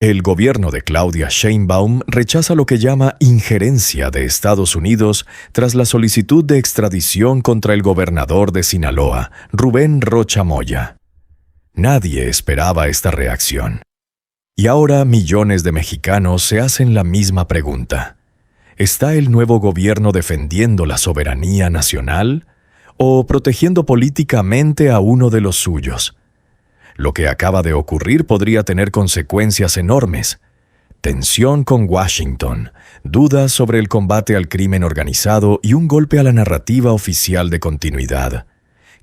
El gobierno de Claudia Sheinbaum rechaza lo que llama injerencia de Estados Unidos tras la solicitud de extradición contra el gobernador de Sinaloa, Rubén Rocha Moya. Nadie esperaba esta reacción. Y ahora millones de mexicanos se hacen la misma pregunta. ¿Está el nuevo gobierno defendiendo la soberanía nacional o protegiendo políticamente a uno de los suyos? Lo que acaba de ocurrir podría tener consecuencias enormes. Tensión con Washington, dudas sobre el combate al crimen organizado y un golpe a la narrativa oficial de continuidad.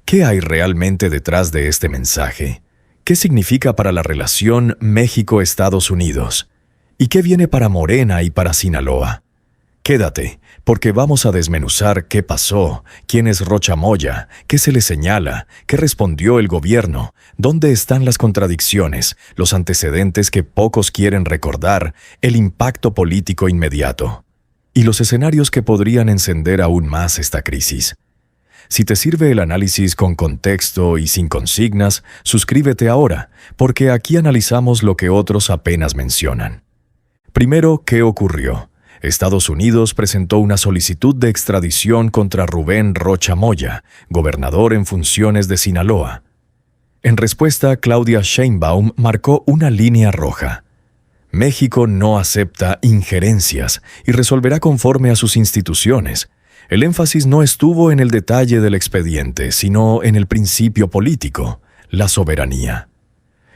¿Qué hay realmente detrás de este mensaje? ¿Qué significa para la relación México-Estados Unidos? ¿Y qué viene para Morena y para Sinaloa? Quédate, porque vamos a desmenuzar qué pasó, quién es Rocha Moya, qué se le señala, qué respondió el gobierno, dónde están las contradicciones, los antecedentes que pocos quieren recordar, el impacto político inmediato y los escenarios que podrían encender aún más esta crisis. Si te sirve el análisis con contexto y sin consignas, suscríbete ahora, porque aquí analizamos lo que otros apenas mencionan. Primero, ¿qué ocurrió? Estados Unidos presentó una solicitud de extradición contra Rubén Rocha Moya, gobernador en funciones de Sinaloa. En respuesta, Claudia Sheinbaum marcó una línea roja. México no acepta injerencias y resolverá conforme a sus instituciones. El énfasis no estuvo en el detalle del expediente, sino en el principio político, la soberanía.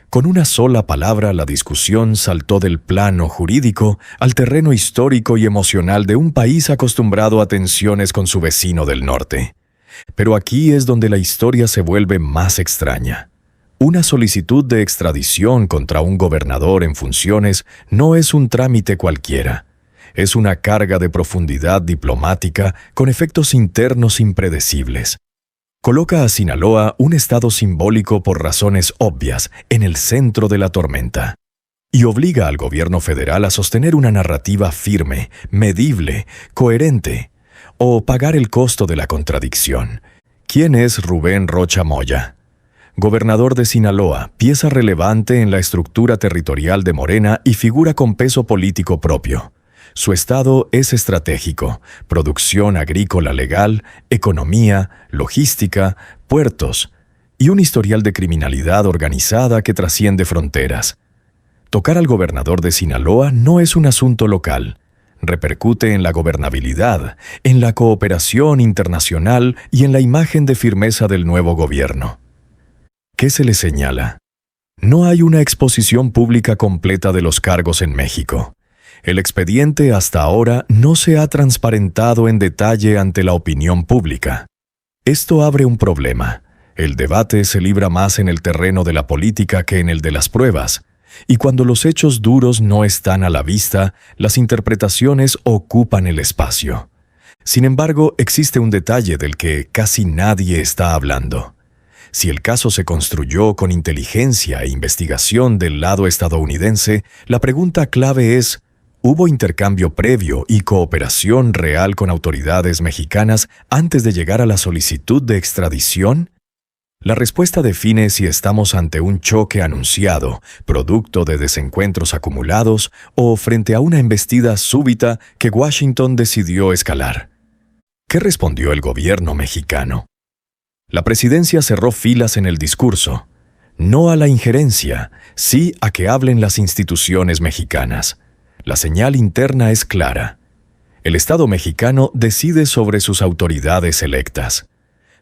Con una sola palabra, la discusión saltó del plano jurídico al terreno histórico y emocional de un país acostumbrado a tensiones con su vecino del norte. Pero aquí es donde la historia se vuelve más extraña. Una solicitud de extradición contra un gobernador en funciones no es un trámite cualquiera. Es una carga de profundidad diplomática con efectos internos impredecibles. Coloca a Sinaloa, un estado simbólico por razones obvias, en el centro de la tormenta. Y obliga al gobierno federal a sostener una narrativa firme, medible, coherente, o pagar el costo de la contradicción. ¿Quién es Rubén Rocha Moya? Gobernador de Sinaloa, pieza relevante en la estructura territorial de Morena y figura con peso político propio. Su estado es estratégico, producción agrícola legal, economía, logística, puertos y un historial de criminalidad organizada que trasciende fronteras. Tocar al gobernador de Sinaloa no es un asunto local. Repercute en la gobernabilidad, en la cooperación internacional y en la imagen de firmeza del nuevo gobierno. ¿Qué se le señala? No hay una exposición pública completa de los cargos en México. El expediente hasta ahora no se ha transparentado en detalle ante la opinión pública. Esto abre un problema. El debate se libra más en el terreno de la política que en el de las pruebas, y cuando los hechos duros no están a la vista, las interpretaciones ocupan el espacio. Sin embargo, existe un detalle del que casi nadie está hablando. Si el caso se construyó con inteligencia e investigación del lado estadounidense, la pregunta clave es: ¿hubo intercambio previo y cooperación real con autoridades mexicanas antes de llegar a la solicitud de extradición? La respuesta define si estamos ante un choque anunciado, producto de desencuentros acumulados, o frente a una embestida súbita que Washington decidió escalar. ¿Qué respondió el gobierno mexicano? La presidencia cerró filas en el discurso. No a la injerencia, sí a que hablen las instituciones mexicanas. La señal interna es clara. El Estado mexicano decide sobre sus autoridades electas.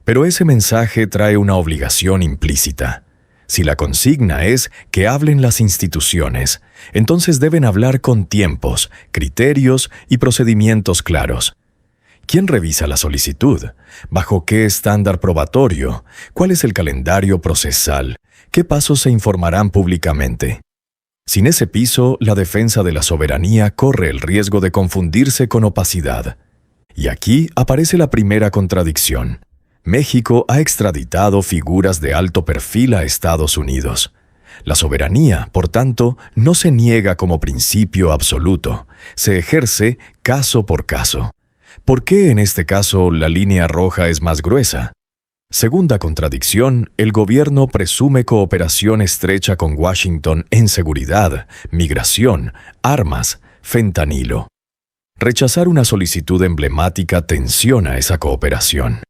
Pero ese mensaje trae una obligación implícita. Si la consigna es que hablen las instituciones, entonces deben hablar con tiempos, criterios y procedimientos claros. ¿Quién revisa la solicitud? ¿Bajo qué estándar probatorio? ¿Cuál es el calendario procesal? ¿Qué pasos se informarán públicamente? Sin ese piso, la defensa de la soberanía corre el riesgo de confundirse con opacidad. Y aquí aparece la primera contradicción. México ha extraditado figuras de alto perfil a Estados Unidos. La soberanía, por tanto, no se niega como principio absoluto, se ejerce caso por caso. ¿Por qué en este caso la línea roja es más gruesa? Segunda contradicción, el gobierno presume cooperación estrecha con Washington en seguridad, migración, armas, fentanilo. Rechazar una solicitud emblemática tensiona esa cooperación.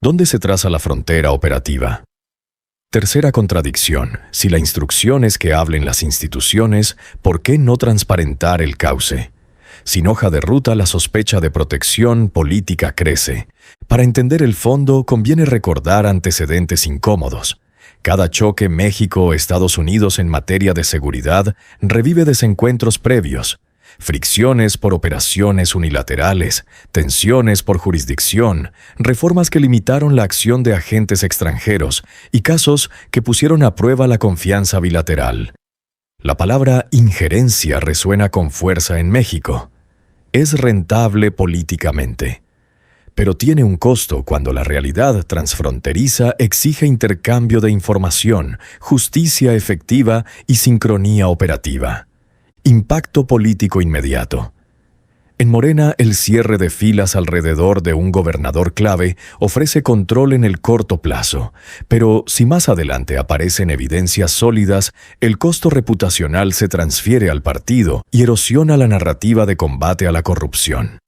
¿Dónde se traza la frontera operativa? Tercera contradicción, si la instrucción es que hablen las instituciones, ¿por qué no transparentar el cauce? Sin hoja de ruta, la sospecha de protección política crece. Para entender el fondo, conviene recordar antecedentes incómodos. Cada choque México-Estados Unidos en materia de seguridad revive desencuentros previos. Fricciones por operaciones unilaterales, tensiones por jurisdicción, reformas que limitaron la acción de agentes extranjeros y casos que pusieron a prueba la confianza bilateral. La palabra injerencia resuena con fuerza en México. Es rentable políticamente, pero tiene un costo cuando la realidad transfronteriza exige intercambio de información, justicia efectiva y sincronía operativa. Impacto político inmediato. En Morena, el cierre de filas alrededor de un gobernador clave ofrece control en el corto plazo, pero si más adelante aparecen evidencias sólidas, el costo reputacional se transfiere al partido y erosiona la narrativa de combate a la corrupción.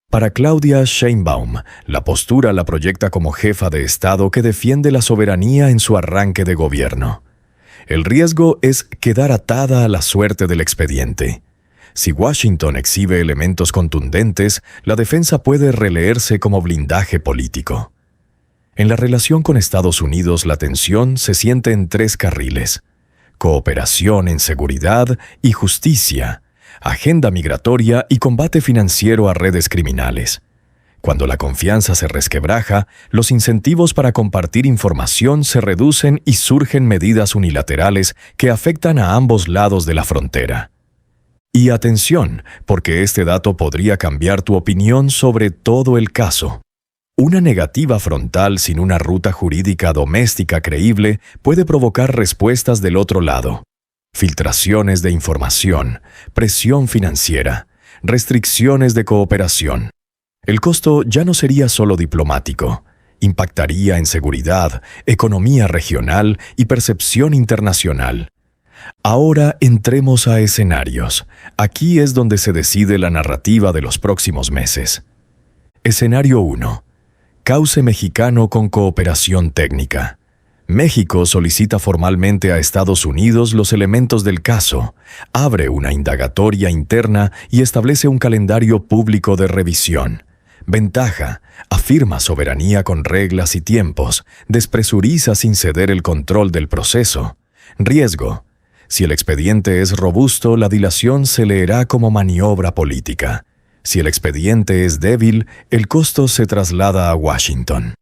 Para Claudia Sheinbaum, la postura la proyecta como jefa de Estado que defiende la soberanía en su arranque de gobierno. El riesgo es quedar atada a la suerte del expediente. Si Washington exhibe elementos contundentes, la defensa puede releerse como blindaje político. En la relación con Estados Unidos, la tensión se siente en tres carriles: cooperación en seguridad y justicia, agenda migratoria y combate financiero a redes criminales. Cuando la confianza se resquebraja, los incentivos para compartir información se reducen y surgen medidas unilaterales que afectan a ambos lados de la frontera. Y atención, porque este dato podría cambiar tu opinión sobre todo el caso. Una negativa frontal sin una ruta jurídica doméstica creíble puede provocar respuestas del otro lado. Filtraciones de información, presión financiera, restricciones de cooperación. El costo ya no sería solo diplomático. Impactaría en seguridad, economía regional y percepción internacional. Ahora entremos a escenarios. Aquí es donde se decide la narrativa de los próximos meses. Escenario 1. Cauce mexicano con cooperación técnica. México solicita formalmente a Estados Unidos los elementos del caso, abre una indagatoria interna y establece un calendario público de revisión. Ventaja: afirma soberanía con reglas y tiempos, despresuriza sin ceder el control del proceso. Riesgo: si el expediente es robusto, la dilación se leerá como maniobra política. Si el expediente es débil, el costo se traslada a Washington.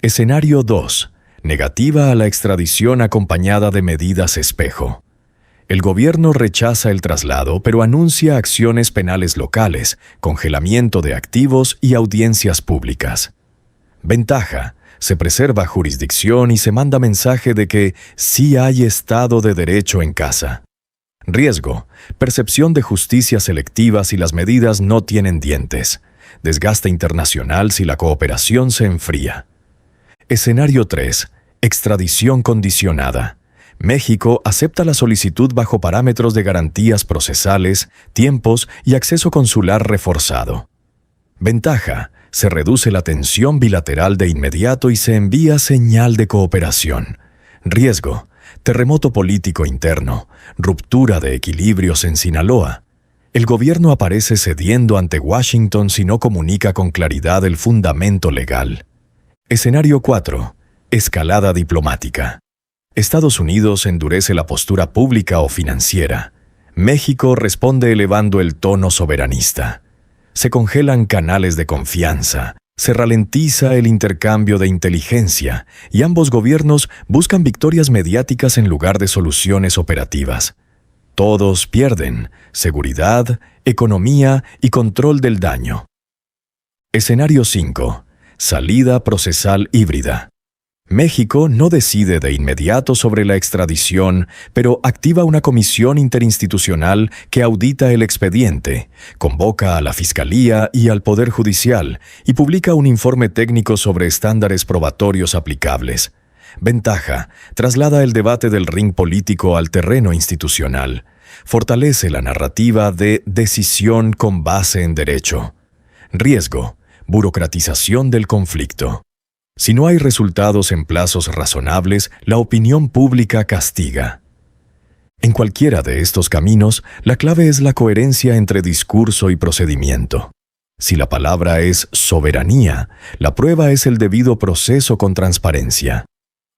Escenario 2. Negativa a la extradición acompañada de medidas espejo. El gobierno rechaza el traslado, pero anuncia acciones penales locales, congelamiento de activos y audiencias públicas. Ventaja: se preserva jurisdicción y se manda mensaje de que sí hay Estado de Derecho en casa. Riesgo: percepción de justicia selectiva si las medidas no tienen dientes. Desgaste internacional si la cooperación se enfría. Escenario 3. Extradición condicionada. México acepta la solicitud bajo parámetros de garantías procesales, tiempos y acceso consular reforzado. Ventaja: se reduce la tensión bilateral de inmediato y se envía señal de cooperación. Riesgo: terremoto político interno, ruptura de equilibrios en Sinaloa. El gobierno aparece cediendo ante Washington si no comunica con claridad el fundamento legal. Escenario 4. Escalada diplomática. Estados Unidos endurece la postura pública o financiera. México responde elevando el tono soberanista. Se congelan canales de confianza, se ralentiza el intercambio de inteligencia y ambos gobiernos buscan victorias mediáticas en lugar de soluciones operativas. Todos pierden: seguridad, economía y control del daño. Escenario 5. Salida procesal híbrida. México no decide de inmediato sobre la extradición, pero activa una comisión interinstitucional que audita el expediente, convoca a la Fiscalía y al Poder Judicial y publica un informe técnico sobre estándares probatorios aplicables. Ventaja: traslada el debate del ring político al terreno institucional. Fortalece la narrativa de decisión con base en derecho. Riesgo: burocratización del conflicto. Si no hay resultados en plazos razonables, la opinión pública castiga. En cualquiera de estos caminos, la clave es la coherencia entre discurso y procedimiento. Si la palabra es soberanía, la prueba es el debido proceso con transparencia.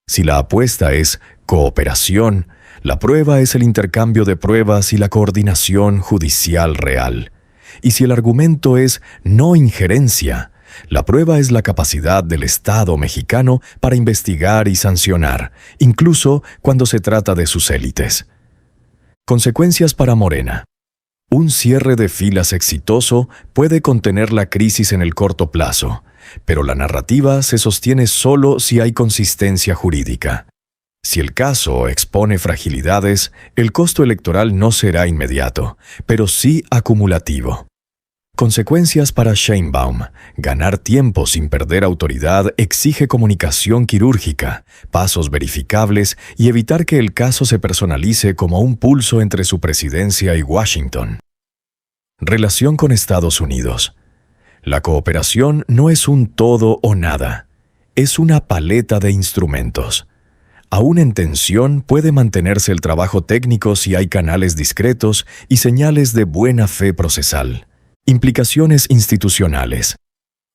Si la apuesta es cooperación, la prueba es el intercambio de pruebas y la coordinación judicial real. Y si el argumento es no injerencia, la prueba es la capacidad del Estado mexicano para investigar y sancionar, incluso cuando se trata de sus élites. Consecuencias para Morena. Un cierre de filas exitoso puede contener la crisis en el corto plazo, pero la narrativa se sostiene solo si hay consistencia jurídica. Si el caso expone fragilidades, el costo electoral no será inmediato, pero sí acumulativo. Consecuencias para Sheinbaum. Ganar tiempo sin perder autoridad exige comunicación quirúrgica, pasos verificables y evitar que el caso se personalice como un pulso entre su presidencia y Washington. Relación con Estados Unidos. La cooperación no es un todo o nada, es una paleta de instrumentos. Aún en tensión puede mantenerse el trabajo técnico si hay canales discretos y señales de buena fe procesal. Implicaciones institucionales.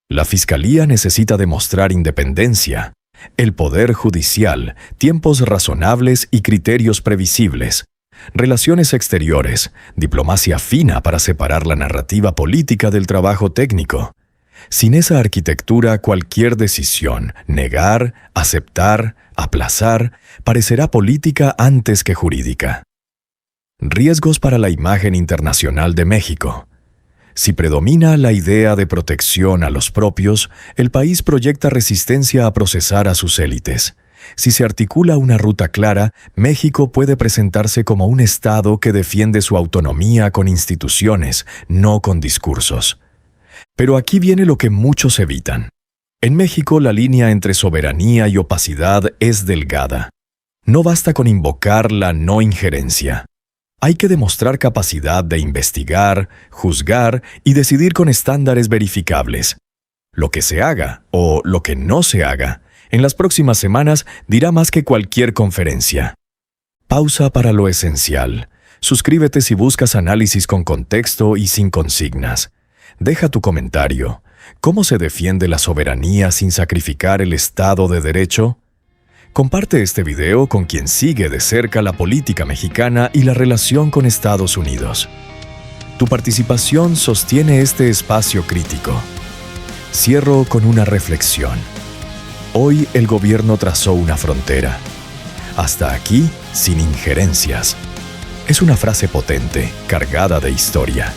La Fiscalía necesita demostrar independencia, el Poder Judicial, tiempos razonables y criterios previsibles. Relaciones exteriores, diplomacia fina para separar la narrativa política del trabajo técnico. Sin esa arquitectura, cualquier decisión, negar, aceptar, aplazar, parecerá política antes que jurídica. Riesgos para la imagen internacional de México. Si predomina la idea de protección a los propios, el país proyecta resistencia a procesar a sus élites. Si se articula una ruta clara, México puede presentarse como un Estado que defiende su autonomía con instituciones, no con discursos. Pero aquí viene lo que muchos evitan. En México, la línea entre soberanía y opacidad es delgada. No basta con invocar la no injerencia. Hay que demostrar capacidad de investigar, juzgar y decidir con estándares verificables. Lo que se haga o lo que no se haga en las próximas semanas dirá más que cualquier conferencia. Pausa para lo esencial. Suscríbete si buscas análisis con contexto y sin consignas. Deja tu comentario. ¿Cómo se defiende la soberanía sin sacrificar el Estado de Derecho? Comparte este video con quien sigue de cerca la política mexicana y la relación con Estados Unidos. Tu participación sostiene este espacio crítico. Cierro con una reflexión. Hoy el gobierno trazó una frontera. Hasta aquí, sin injerencias. Es una frase potente, cargada de historia.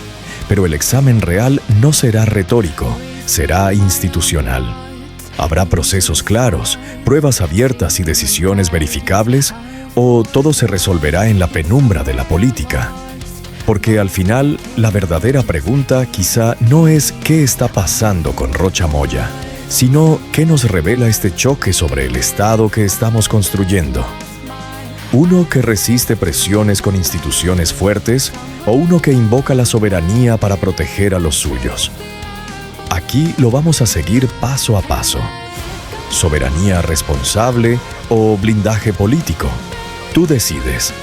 Pero el examen real no será retórico, será institucional. ¿Habrá procesos claros, pruebas abiertas y decisiones verificables? ¿O todo se resolverá en la penumbra de la política? Porque al final, la verdadera pregunta quizá no es ¿qué está pasando con Rocha Moya?, sino ¿qué nos revela este choque sobre el Estado que estamos construyendo? ¿Uno que resiste presiones con instituciones fuertes o uno que invoca la soberanía para proteger a los suyos? Aquí lo vamos a seguir paso a paso. ¿Soberanía responsable o blindaje político? Tú decides.